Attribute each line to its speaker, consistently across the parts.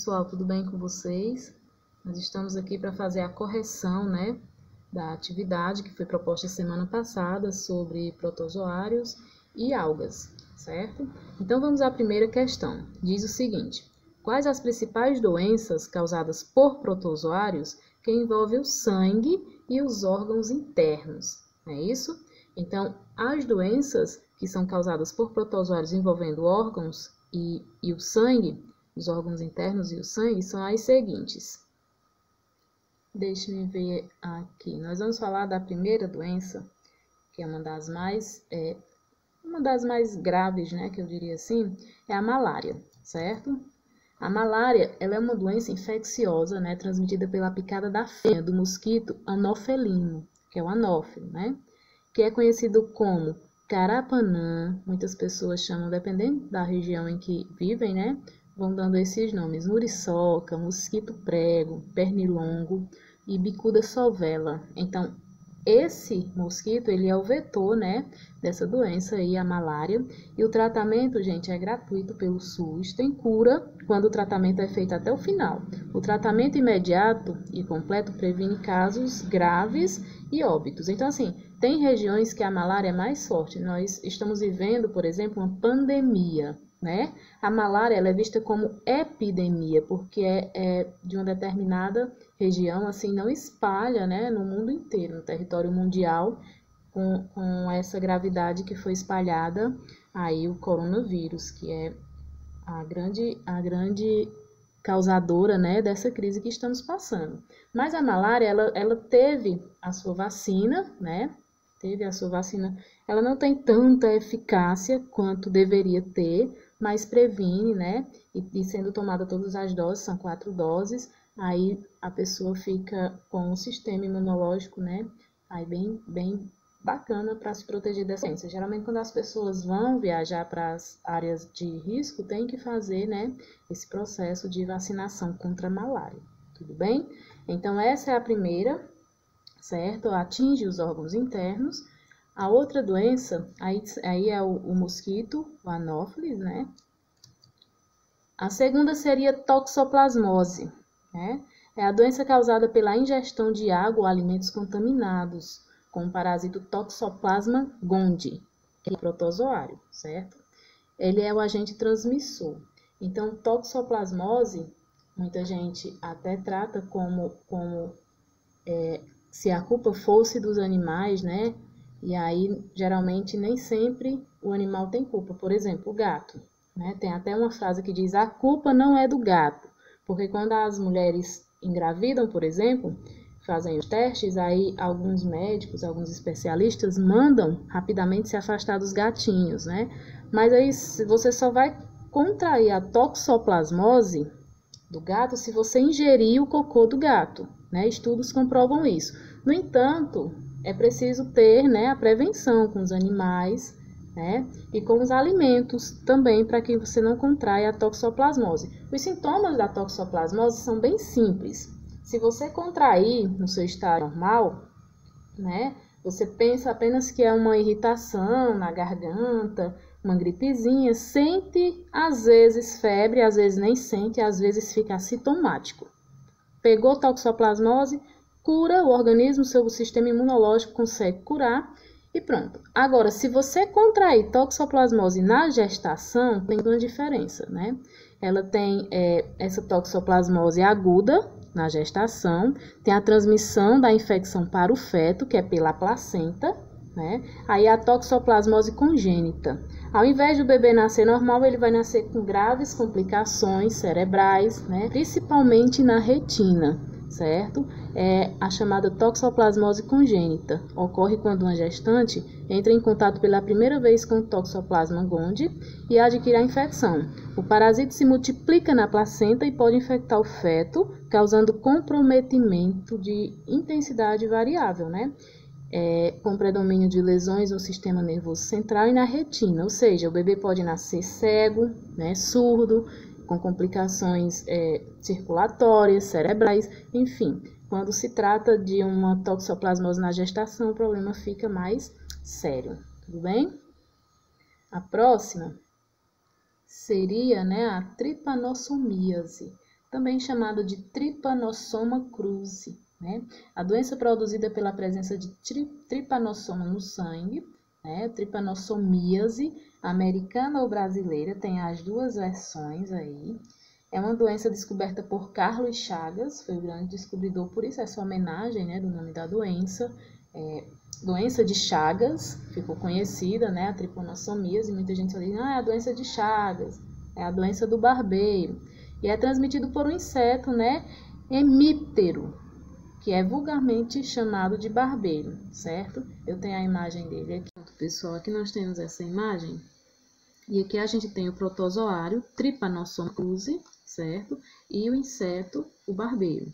Speaker 1: pessoal, tudo bem com vocês? Nós estamos aqui para fazer a correção, né, da atividade que foi proposta semana passada sobre protozoários e algas, certo? Então vamos à primeira questão. Diz o seguinte: quais as principais doenças causadas por protozoários que envolvem o sangue e os órgãos internos? É isso? Então, as doenças que são causadas por protozoários envolvendo órgãos e o sangue, os órgãos internos e o sangue, são as seguintes. Deixe-me ver aqui. Nós vamos falar da primeira doença, que é uma das mais graves, né, que eu diria assim, é a malária, certo? A malária, ela é uma doença infecciosa, né, transmitida pela picada da fêmea do mosquito anofelino, que é o anófilo, né, que é conhecido como carapanã. Muitas pessoas chamam, dependendo da região em que vivem, né, vão dando esses nomes: muriçoca, mosquito prego, pernilongo e bicuda sovela. Então, esse mosquito, ele é o vetor, né, dessa doença aí, a malária. E o tratamento, gente, é gratuito pelo SUS. Tem cura quando o tratamento é feito até o final. O tratamento imediato e completo previne casos graves e óbitos. Então, assim, tem regiões que a malária é mais forte. Nós estamos vivendo, por exemplo, uma pandemia, né? A malária, ela é vista como epidemia, porque é de uma determinada região, assim, não espalha, né, no mundo inteiro, no território mundial, com essa gravidade que foi espalhada aí o coronavírus, que é a grande causadora, né, dessa crise que estamos passando. Mas a malária, ela teve a sua vacina, né, ela não tem tanta eficácia quanto deveria ter, mas previne, né, e sendo tomada todas as doses, são 4 doses, aí a pessoa fica com um sistema imunológico, né, aí bem bacana para se proteger dessa doença. Geralmente, quando as pessoas vão viajar para as áreas de risco, tem que fazer, né, esse processo de vacinação contra a malária, tudo bem? Então, essa é a primeira, certo? Atinge os órgãos internos. A outra doença, aí é o mosquito, o anófeles, né? A segunda seria toxoplasmose, né? É a doença causada pela ingestão de água ou alimentos contaminados com o parasito Toxoplasma gondii, que é protozoário, certo? Ele é o agente transmissor. Então, toxoplasmose, muita gente até trata como se a culpa fosse dos animais, né? E aí, geralmente, nem sempre o animal tem culpa. Por exemplo, o gato, né? Tem até uma frase que diz: a culpa não é do gato. Porque quando as mulheres engravidam, por exemplo, fazem os testes, aí alguns médicos, alguns especialistas mandam rapidamente se afastar dos gatinhos, né? Mas aí você só vai contrair a toxoplasmose do gato se você ingerir o cocô do gato, né? Estudos comprovam isso. No entanto, é preciso ter, né, a prevenção com os animais, né, e com os alimentos também, para que você não contraia a toxoplasmose. Os sintomas da toxoplasmose são bem simples. Se você contrair no seu estado normal, né, você pensa apenas que é uma irritação na garganta, uma gripezinha, sente às vezes febre, às vezes nem sente, às vezes fica assintomático. Pegou toxoplasmose, cura o organismo, seu sistema imunológico consegue curar e pronto. Agora, se você contrair toxoplasmose na gestação, tem uma diferença, né? Ela tem essa toxoplasmose aguda na gestação, tem a transmissão da infecção para o feto, que é pela placenta, né? Aí a toxoplasmose congênita. Ao invés do bebê nascer normal, ele vai nascer com graves complicações cerebrais, né? Principalmente na retina, certo? É a chamada toxoplasmose congênita. Ocorre quando uma gestante entra em contato pela primeira vez com o Toxoplasma gondii e adquire a infecção. O parasito se multiplica na placenta e pode infectar o feto, causando comprometimento de intensidade variável, né? Com predomínio de lesões no sistema nervoso central e na retina, ou seja, o bebê pode nascer cego, né, surdo, com complicações circulatórias, cerebrais, enfim. Quando se trata de uma toxoplasmose na gestação, o problema fica mais sério, tudo bem? A próxima seria, né, a tripanossomíase. também chamada de Trypanosoma cruzi, né? A doença produzida pela presença de trypanosoma no sangue, né? Trypanossomiase, americana ou brasileira, tem as duas versões aí. É uma doença descoberta por Carlos Chagas, foi o grande descobridor, por isso essa homenagem, né, do nome da doença. Doença de Chagas, ficou conhecida, né, a trypanossomiase, e muita gente fala, é a doença de Chagas, é a doença do barbeiro. E é transmitido por um inseto, né, hemíptero, que é vulgarmente chamado de barbeiro, certo? Eu tenho a imagem dele aqui. Pessoal, aqui nós temos essa imagem. E aqui a gente tem o protozoário, Trypanosoma cruzi, certo? E o inseto, o barbeiro.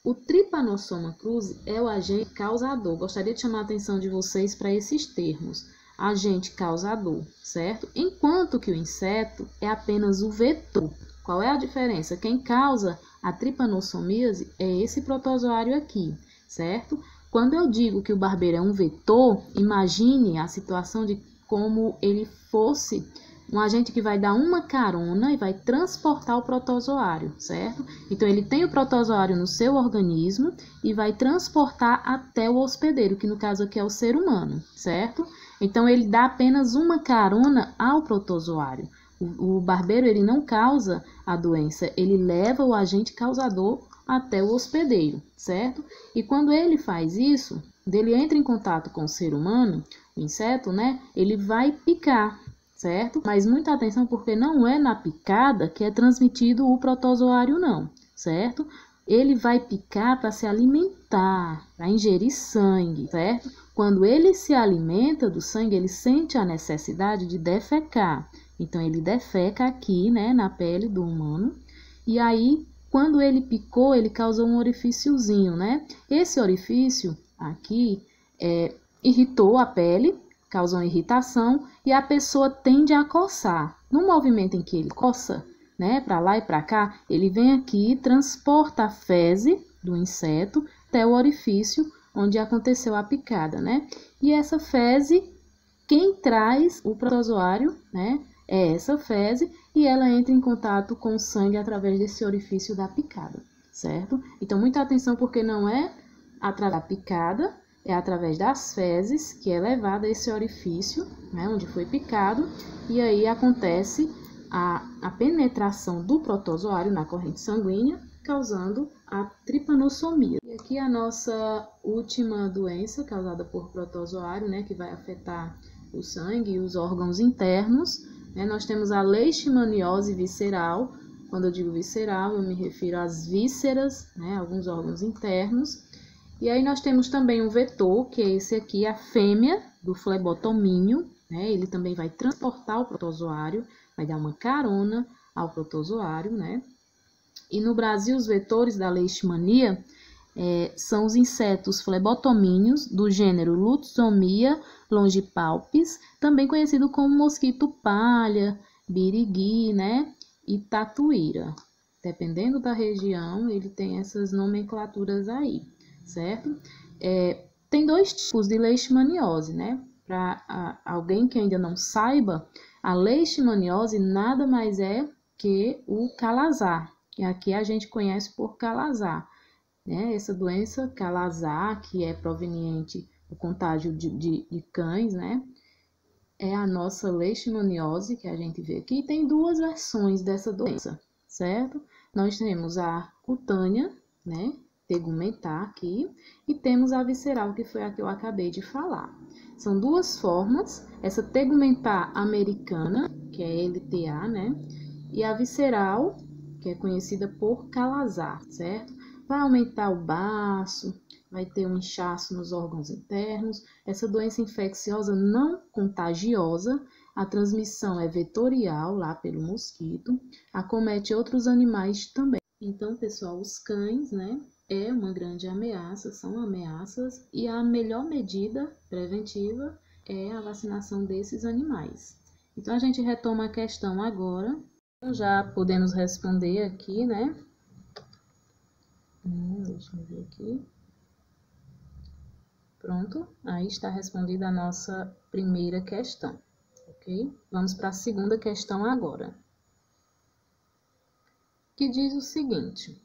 Speaker 1: O Trypanosoma cruzi é o agente causador. Gostaria de chamar a atenção de vocês para esses termos. Agente causador, certo? Enquanto que o inseto é apenas o vetor. Qual é a diferença? Quem causa a trypanossomiase é esse protozoário aqui, certo? Quando eu digo que o barbeiro é um vetor, imagine a situação de como ele fosse um agente que vai dar uma carona e vai transportar o protozoário, certo? Então, ele tem o protozoário no seu organismo e vai transportar até o hospedeiro, que no caso aqui é o ser humano, certo? Então, ele dá apenas uma carona ao protozoário. O barbeiro, ele não causa a doença, ele leva o agente causador até o hospedeiro, certo? E quando ele faz isso, ele entra em contato com o ser humano, o inseto, né? Ele vai picar, certo? Mas muita atenção, porque não é na picada que é transmitido o protozoário, não, certo? Ele vai picar para se alimentar, para ingerir sangue, certo? Quando ele se alimenta do sangue, ele sente a necessidade de defecar. Então, ele defeca aqui, né, na pele do humano. E aí, quando ele picou, ele causou um orifíciozinho, né? Esse orifício aqui irritou a pele, causou uma irritação e a pessoa tende a coçar. No movimento em que ele coça, né, para lá e para cá, ele vem aqui e transporta a fezes do inseto até o orifício onde aconteceu a picada, né? E essa fezes, quem traz o protozoário, né, é essa fezes e ela entra em contato com o sangue através desse orifício da picada, certo? Então, muita atenção, porque não é através da picada, é através das fezes que é levado a esse orifício, né, onde foi picado, e aí acontece a penetração do protozoário na corrente sanguínea, causando a trypanossomiase. E aqui a nossa última doença causada por protozoário, né, que vai afetar o sangue e os órgãos internos, né, nós temos a leishmaniose visceral. Quando eu digo visceral, eu me refiro às vísceras, né, alguns órgãos internos. E aí nós temos também um vetor, que é esse aqui, a fêmea do flebotomínio, né? Ele também vai transportar o protozoário, vai dar uma carona ao protozoário, né? E no Brasil, os vetores da leishmania são os insetos flebotomíneos do gênero Lutzomia longipalpis, também conhecido como mosquito palha, birigui, né? E tatuíra. Dependendo da região, ele tem essas nomenclaturas aí, certo? Tem dois tipos de leishmaniose, né? Para alguém que ainda não saiba, a leishmaniose nada mais é que o calazar, que aqui a gente conhece por calazar, né? Essa doença calazar, que é proveniente do contágio de cães, né? É a nossa leishmaniose, que a gente vê aqui. E tem duas versões dessa doença, certo? Nós temos a cutânea, né? Tegumentar aqui, e temos a visceral, que foi a que eu acabei de falar. São duas formas, essa tegumentar americana, que é LTA, né? E a visceral, que é conhecida por calazar, certo? Vai aumentar o baço, vai ter um inchaço nos órgãos internos. Essa doença infecciosa não contagiosa, a transmissão é vetorial, lá pelo mosquito, acomete outros animais também. Então, pessoal, os cães, né, é uma grande ameaça, são ameaças, e a melhor medida preventiva é a vacinação desses animais. Então, a gente retoma a questão agora. Já podemos responder aqui, né? Deixa eu ver aqui. Pronto, aí está respondida a nossa primeira questão, ok? Vamos para a segunda questão agora. que diz o seguinte: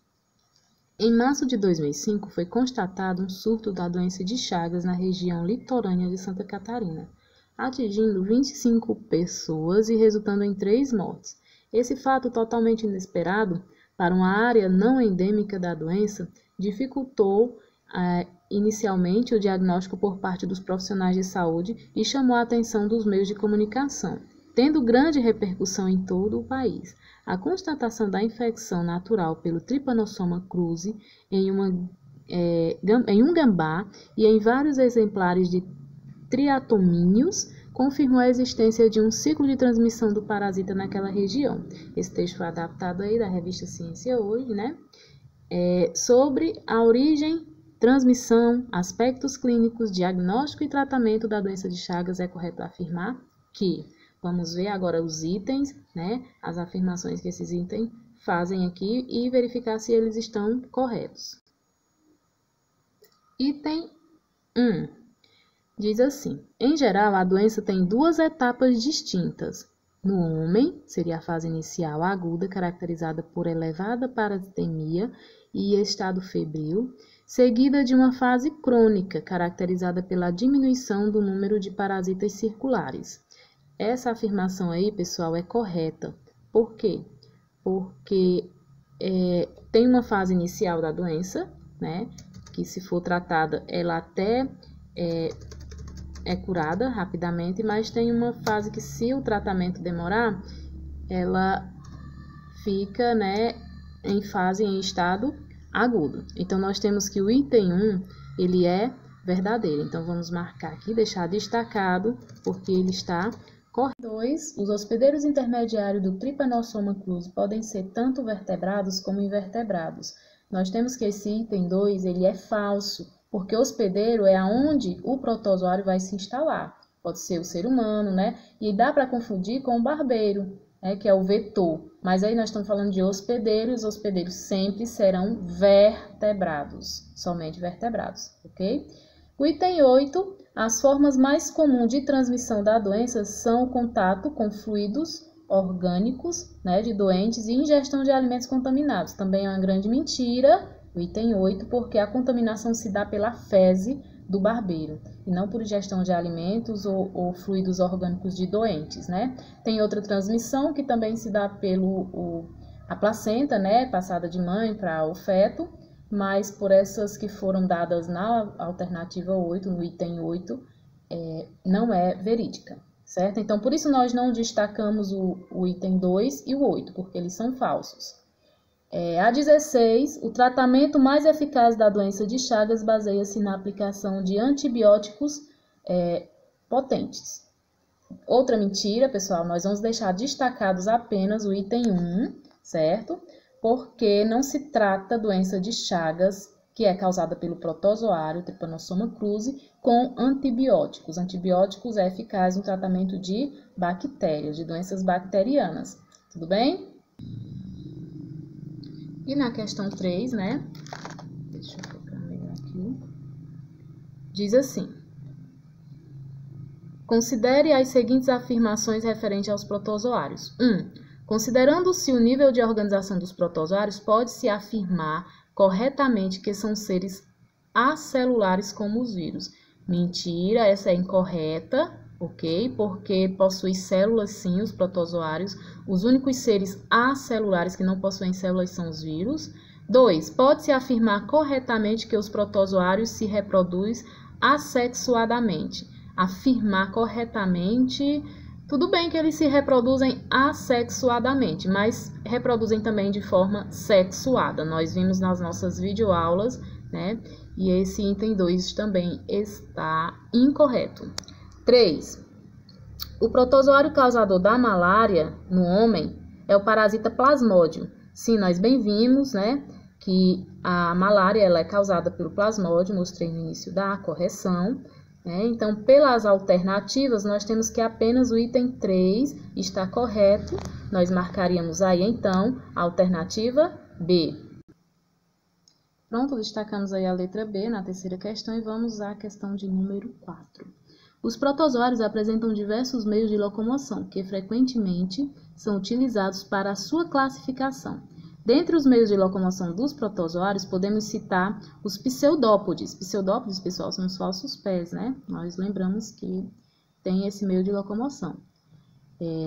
Speaker 1: em março de 2005 foi constatado um surto da doença de Chagas na região litorânea de Santa Catarina, atingindo 25 pessoas e resultando em 3 mortes. Esse fato totalmente inesperado para uma área não endêmica da doença dificultou inicialmente o diagnóstico por parte dos profissionais de saúde e chamou a atenção dos meios de comunicação, tendo grande repercussão em todo o país. A constatação da infecção natural pelo Trypanosoma cruzi em um gambá e em vários exemplares de triatomíneos confirmou a existência de um ciclo de transmissão do parasita naquela região. Esse texto foi adaptado aí da revista Ciência Hoje, né? Sobre a origem, transmissão, aspectos clínicos, diagnóstico e tratamento da doença de Chagas, é correto afirmar que, vamos ver agora os itens, né? As afirmações que esses itens fazem aqui e verificar se eles estão corretos. Item 1. Diz assim: em geral, a doença tem 2 etapas distintas. No homem, seria a fase inicial aguda, caracterizada por elevada parasitemia e estado febril, seguida de uma fase crônica, caracterizada pela diminuição do número de parasitas circulares. Essa afirmação aí, pessoal, é correta. Por quê? Porque tem uma fase inicial da doença, né? Que se for tratada, ela até é curada rapidamente, mas tem uma fase que, se o tratamento demorar, ela fica, né, em estado agudo. Então, nós temos que o item 1, ele é verdadeiro. Então, vamos marcar aqui, deixar destacado, porque ele está correto. 2. Os hospedeiros intermediários do Trypanosoma cruzi podem ser tanto vertebrados como invertebrados. Nós temos que esse item 2, ele é falso, porque hospedeiro é aonde o protozoário vai se instalar. Pode ser o ser humano, né? E dá para confundir com o barbeiro, né? Que é o vetor. Mas aí nós estamos falando de hospedeiros. Os hospedeiros sempre serão vertebrados, somente vertebrados, ok? O item 8, as formas mais comuns de transmissão da doença são o contato com fluidos orgânicos, né, de doentes e ingestão de alimentos contaminados. Também é uma grande mentira, o item 8, porque a contaminação se dá pela fezes do barbeiro e não por ingestão de alimentos ou fluidos orgânicos de doentes, né? Tem outra transmissão que também se dá a placenta, né, passada de mãe para o feto, mas por essas que foram dadas na alternativa 8, no item 8, não é verídica, certo? Então, por isso nós não destacamos o item 2 e o 8, porque eles são falsos. A 16, o tratamento mais eficaz da doença de Chagas baseia-se na aplicação de antibióticos potentes. Outra mentira, pessoal, nós vamos deixar destacados apenas o item 1, certo? Porque não se trata doença de Chagas, que é causada pelo protozoário Trypanosoma cruzi, com antibióticos. Antibióticos é eficaz no tratamento de bactérias, de doenças bacterianas. Tudo bem? E na questão 3, né? Deixa eu colocar melhor aqui. Diz assim: considere as seguintes afirmações referentes aos protozoários. 1. Considerando-se o nível de organização dos protozoários, pode-se afirmar corretamente que são seres acelulares como os vírus. Mentira, essa é incorreta, ok? Porque possui células, sim, os protozoários. Os únicos seres acelulares que não possuem células são os vírus. 2. Pode-se afirmar corretamente que os protozoários se reproduzem assexuadamente. Afirmar corretamente... Tudo bem que eles se reproduzem assexuadamente, mas reproduzem também de forma sexuada. Nós vimos nas nossas videoaulas, né? E esse item 2 também está incorreto. 3. O protozoário causador da malária no homem é o parasita plasmódio. Sim, nós bem vimos, né? Que a malária ela é causada pelo plasmódio, mostrei no início da correção. Então, pelas alternativas, nós temos que apenas o item 3 está correto. Nós marcaríamos aí, então, a alternativa B. Pronto, destacamos aí a letra B na terceira questão e vamos à questão de número 4. Os protozoários apresentam diversos meios de locomoção, que frequentemente são utilizados para a sua classificação. Dentre os meios de locomoção dos protozoários, podemos citar os pseudópodes. Pseudópodes, pessoal, são os falsos pés, né? Nós lembramos que tem esse meio de locomoção.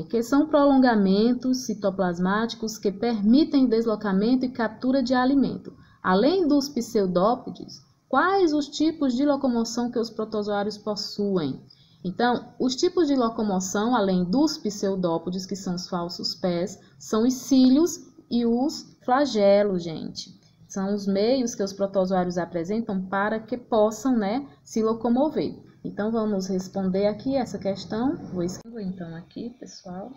Speaker 1: Que são prolongamentos citoplasmáticos que permitem deslocamento e captura de alimento. Além dos pseudópodes, quais os tipos de locomoção que os protozoários possuem? Então, os tipos de locomoção, além dos pseudópodes, que são os falsos pés, são os cílios e os flagelos, gente. São os meios que os protozoários apresentam para que possam, né, se locomover. Então, vamos responder aqui essa questão. Vou escrever então aqui, pessoal.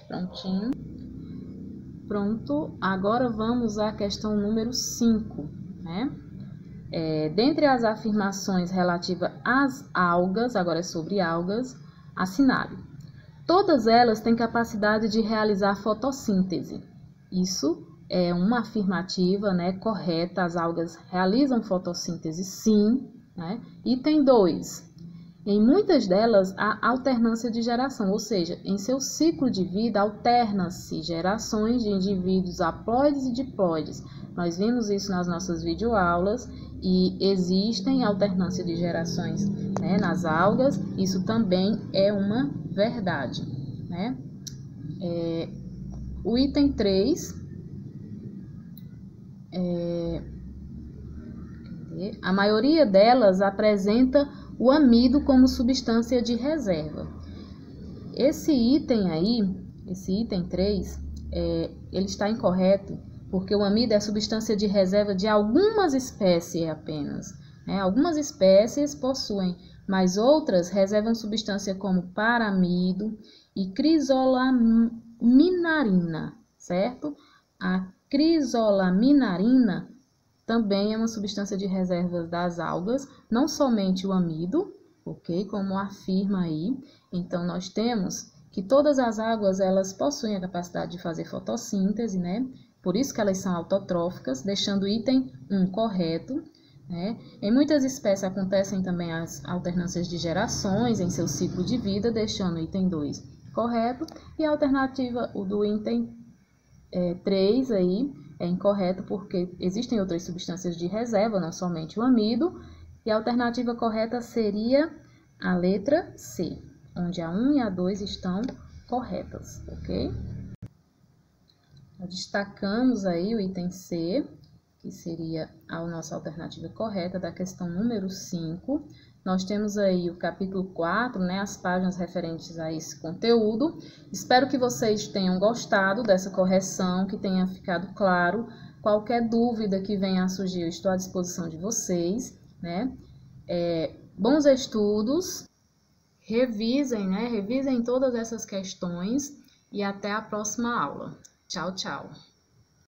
Speaker 1: Prontinho. Pronto. Agora vamos à questão número 5, né? Dentre as afirmações relativas às algas, agora é sobre algas, assinale. Todas elas têm capacidade de realizar fotossíntese. Isso é uma afirmativa, né, correta. As algas realizam fotossíntese, sim, né? Item 2. Em muitas delas, há alternância de geração, ou seja, em seu ciclo de vida alternam-se gerações de indivíduos haploides e diploides. Nós vimos isso nas nossas videoaulas e existem alternância de gerações, né, nas algas. Isso também é uma verdade, né? O item 3, a maioria delas apresenta o amido como substância de reserva. Esse item aí, esse item 3, ele está incorreto, porque o amido é substância de reserva de algumas espécies apenas, né? Algumas espécies possuem, mas outras reservam substância como paramido e crisolaminarina, certo? A crisolaminarina também é uma substância de reserva das algas, não somente o amido, ok? Como afirma aí. Então, nós temos que todas as algas, elas possuem a capacidade de fazer fotossíntese, né? Por isso que elas são autotróficas, deixando o item 1 correto, né? Em muitas espécies acontecem também as alternâncias de gerações em seu ciclo de vida, deixando o item 2 correto. E a alternativa do item 3 aí é incorreto, porque existem outras substâncias de reserva, não somente o amido. E a alternativa correta seria a letra C, onde a 1 e a 2 estão corretas, ok? Destacamos aí o item C, que seria a nossa alternativa correta da questão número 5. Nós temos aí o capítulo 4, né, as páginas referentes a esse conteúdo. Espero que vocês tenham gostado dessa correção, que tenha ficado claro. Qualquer dúvida que venha a surgir, eu estou à disposição de vocês, né? Bons estudos, revisem, né? Revisem todas essas questões e até a próxima aula. Tchau, tchau!